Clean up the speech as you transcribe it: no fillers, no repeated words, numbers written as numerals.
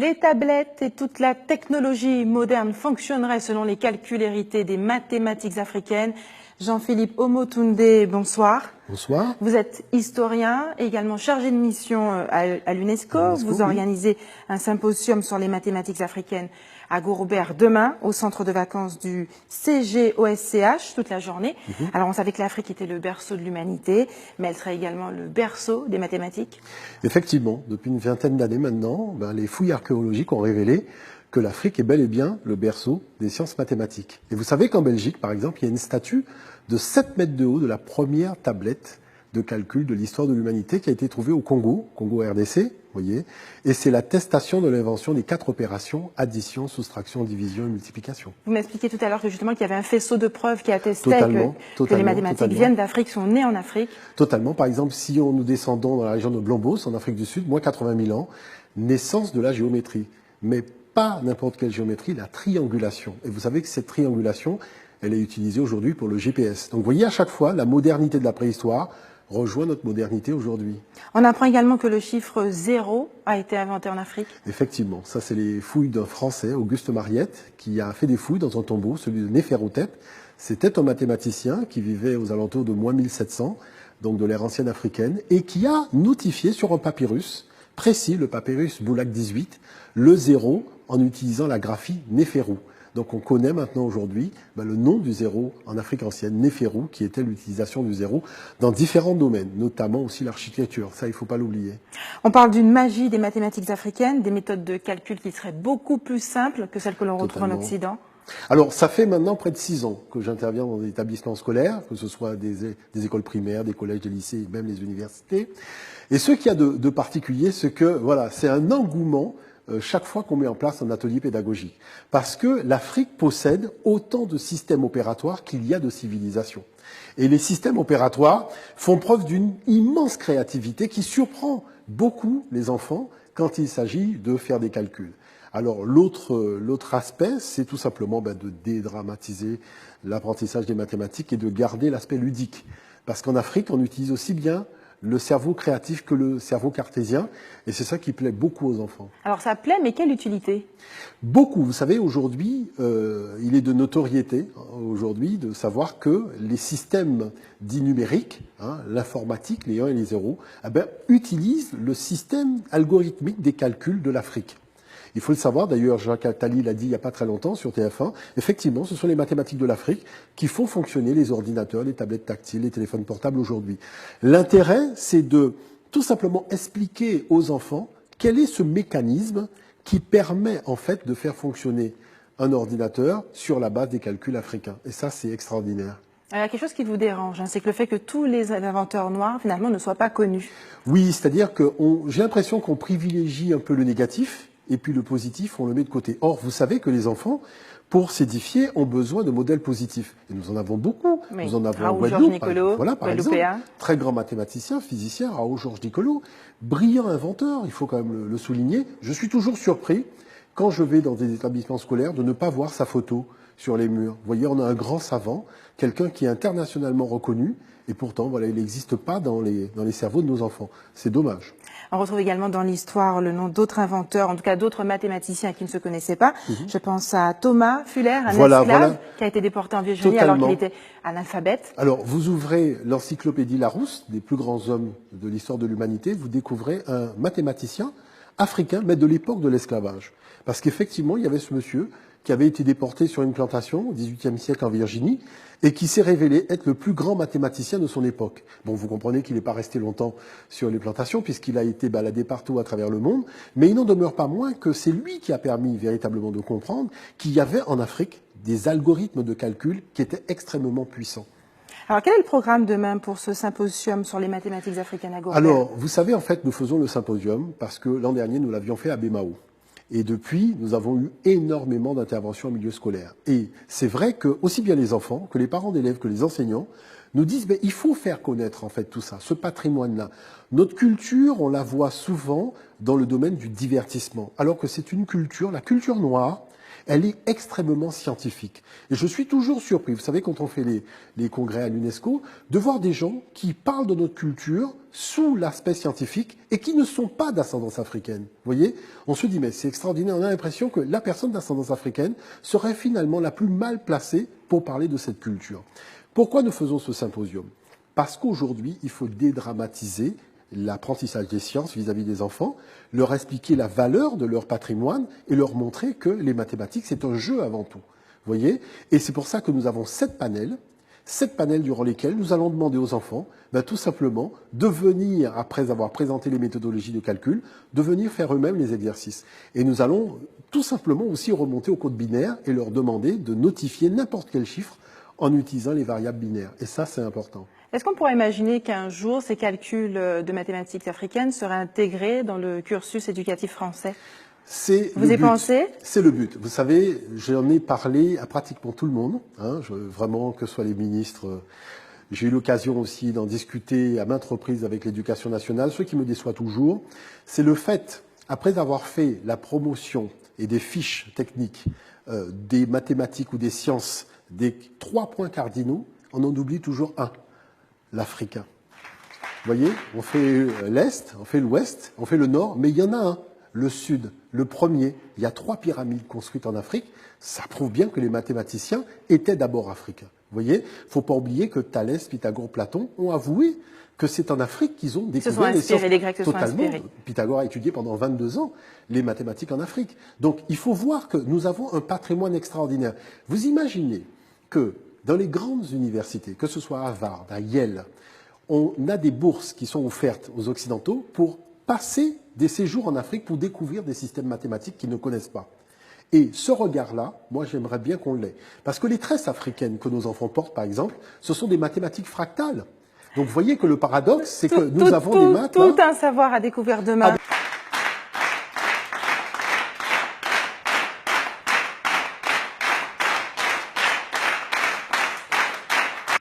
Les tablettes et toute la technologie moderne fonctionneraient selon les calculs hérités des mathématiques africaines. Jean-Philippe Omotunde, bonsoir. Bonsoir. Vous êtes historien et également chargé de mission à l'UNESCO. Vous organisez un symposium sur les mathématiques africaines à Gourobert demain, au centre de vacances du CGOSCH, toute la journée. Alors, on savait que l'Afrique était le berceau de l'humanité, mais elle serait également le berceau des mathématiques. Effectivement, depuis une vingtaine d'années maintenant, les fouilles archéologiques ont révélé que l'Afrique est bel et bien le berceau des sciences mathématiques. Et vous savez qu'en Belgique, par exemple, il y a une statue de 7 mètres de haut de la première tablette de calcul de l'histoire de l'humanité qui a été trouvée au Congo RDC, voyez, et c'est l'attestation de l'invention des 4 opérations, addition, soustraction, division et multiplication. Vous m'expliquiez tout à l'heure que justement qu'il y avait un faisceau de preuves qui attestait que les mathématiques viennent d'Afrique, sont nées en Afrique. Totalement. Par exemple, si nous descendons dans la région de Blombos, en Afrique du Sud, moins 80 000 ans, naissance de la géométrie. Mais pas n'importe quelle géométrie, la triangulation. Et vous savez que cette triangulation, elle est utilisée aujourd'hui pour le GPS. Donc vous voyez, à chaque fois, la modernité de la préhistoire rejoint notre modernité aujourd'hui. On apprend également que le chiffre 0 a été inventé en Afrique. Effectivement, ça c'est les fouilles d'un Français, Auguste Mariette, qui a fait des fouilles dans un tombeau, celui de Néferhotep. C'était un mathématicien qui vivait aux alentours de moins 1700, donc de l'ère ancienne africaine, et qui a notifié sur un papyrus précis, le papyrus Boulak 18, le 0 en utilisant la graphie Néferu. Donc on connaît maintenant aujourd'hui le nom du zéro en Afrique ancienne, Néferu, qui était l'utilisation du zéro dans différents domaines, notamment aussi l'architecture. Ça, il ne faut pas l'oublier. On parle d'une magie des mathématiques africaines, des méthodes de calcul qui seraient beaucoup plus simples que celles que l'on retrouve en Occident. Alors, ça fait maintenant près de 6 ans que j'interviens dans des établissements scolaires, que ce soit des écoles primaires, des collèges, des lycées, même les universités. Et ce qu'il y a de particulier, c'est que voilà, c'est un engouement chaque fois qu'on met en place un atelier pédagogique. Parce que l'Afrique possède autant de systèmes opératoires qu'il y a de civilisations. Et les systèmes opératoires font preuve d'une immense créativité qui surprend beaucoup les enfants quand il s'agit de faire des calculs. Alors l'autre aspect, c'est tout simplement de dédramatiser l'apprentissage des mathématiques et de garder l'aspect ludique. Parce qu'en Afrique, on utilise aussi bien le cerveau créatif que le cerveau cartésien, et c'est ça qui plaît beaucoup aux enfants. Alors ça plaît, mais quelle utilité? Beaucoup. Vous savez, aujourd'hui, il est de notoriété, aujourd'hui, de savoir que les systèmes dits numériques, l'informatique, les 1 et les 0, utilisent le système algorithmique des calculs de l'Afrique. Il faut le savoir, d'ailleurs, Jacques Attali l'a dit il n'y a pas très longtemps sur TF1, effectivement, ce sont les mathématiques de l'Afrique qui font fonctionner les ordinateurs, les tablettes tactiles, les téléphones portables aujourd'hui. L'intérêt, c'est de tout simplement expliquer aux enfants quel est ce mécanisme qui permet en fait de faire fonctionner un ordinateur sur la base des calculs africains. Et ça, c'est extraordinaire. Il y a quelque chose qui vous dérange, c'est que le fait que tous les inventeurs noirs, finalement, ne soient pas connus. Oui, c'est-à-dire que j'ai l'impression qu'on privilégie un peu le négatif, et puis le positif, on le met de côté. Or, vous savez que les enfants, pour s'édifier, ont besoin de modèles positifs. Et nous en avons beaucoup. Oui. Nous en avons Raoul Georges Nicolo, par exemple, très grand mathématicien, physicien, Raoul Georges Nicolo, brillant inventeur, il faut quand même le souligner. Je suis toujours surpris, quand je vais dans des établissements scolaires, de ne pas voir sa photo sur les murs. Vous voyez, on a un grand savant, quelqu'un qui est internationalement reconnu, et pourtant, voilà, il n'existe pas dans les cerveaux de nos enfants. C'est dommage. On retrouve également dans l'histoire le nom d'autres inventeurs, en tout cas d'autres mathématiciens qui ne se connaissaient pas. Je pense à Thomas Fuller, un esclave qui a été déporté en Virginie alors qu'il était analphabète. Alors, vous ouvrez l'encyclopédie Larousse, des plus grands hommes de l'histoire de l'humanité, vous découvrez un mathématicien africain, mais de l'époque de l'esclavage. Parce qu'effectivement, il y avait ce monsieur qui avait été déporté sur une plantation au XVIIIe siècle en Virginie et qui s'est révélé être le plus grand mathématicien de son époque. Bon, vous comprenez qu'il n'est pas resté longtemps sur les plantations puisqu'il a été baladé partout à travers le monde, mais il n'en demeure pas moins que c'est lui qui a permis véritablement de comprendre qu'il y avait en Afrique des algorithmes de calcul qui étaient extrêmement puissants. Alors, quel est le programme demain pour ce symposium sur les mathématiques africaines à Gourobert? Alors, vous savez, en fait, nous faisons le symposium parce que l'an dernier, nous l'avions fait à Bémao. Et depuis, nous avons eu énormément d'interventions en milieu scolaire. Et c'est vrai que aussi bien les enfants, que les parents d'élèves, que les enseignants nous disent il faut faire connaître en fait tout ça, ce patrimoine-là. Notre culture, on la voit souvent dans le domaine du divertissement, alors que c'est une culture, la culture noire, elle est extrêmement scientifique. Et je suis toujours surpris, vous savez, quand on fait les congrès à l'UNESCO, de voir des gens qui parlent de notre culture sous l'aspect scientifique et qui ne sont pas d'ascendance africaine. Vous voyez, on se dit, mais c'est extraordinaire, on a l'impression que la personne d'ascendance africaine serait finalement la plus mal placée pour parler de cette culture. Pourquoi nous faisons ce symposium? Parce qu'aujourd'hui, il faut dédramatiser l'apprentissage des sciences vis-à-vis des enfants, leur expliquer la valeur de leur patrimoine et leur montrer que les mathématiques, c'est un jeu avant tout. Vous voyez? Et c'est pour ça que nous avons 7 panels durant lesquels nous allons demander aux enfants, tout simplement, de venir, après avoir présenté les méthodologies de calcul, de venir faire eux-mêmes les exercices. Et nous allons tout simplement aussi remonter au code binaire et leur demander de notifier n'importe quel chiffre en utilisant les variables binaires. Et ça, c'est important. Est-ce qu'on pourrait imaginer qu'un jour, ces calculs de mathématiques africaines seraient intégrés dans le cursus éducatif français? Vous y pensez? C'est le but. Vous savez, j'en ai parlé à pratiquement tout le monde, vraiment, que ce soit les ministres. J'ai eu l'occasion aussi d'en discuter à maintes reprises avec l'éducation nationale. Ce qui me déçoit toujours, c'est le fait, après avoir fait la promotion et des fiches techniques des mathématiques ou des sciences, des 3 points cardinaux, on en oublie toujours un. L'Africain. Vous voyez, on fait l'Est, on fait l'Ouest, on fait le Nord, mais il y en a un, le Sud, le premier. Il y a 3 pyramides construites en Afrique. Ça prouve bien que les mathématiciens étaient d'abord africains. Vous voyez, il ne faut pas oublier que Thalès, Pythagore, Platon ont avoué que c'est en Afrique qu'ils ont découvert les sciences. Les Grecs se sont inspirés. Pythagore a étudié pendant 22 ans les mathématiques en Afrique. Donc, il faut voir que nous avons un patrimoine extraordinaire. Vous imaginez que dans les grandes universités, que ce soit à Harvard, à Yale, on a des bourses qui sont offertes aux Occidentaux pour passer des séjours en Afrique pour découvrir des systèmes mathématiques qu'ils ne connaissent pas. Et ce regard-là, moi j'aimerais bien qu'on l'ait. Parce que les tresses africaines que nos enfants portent, par exemple, ce sont des mathématiques fractales. Donc vous voyez que le paradoxe, c'est que nous avons des maths... Tout un savoir à découvrir demain.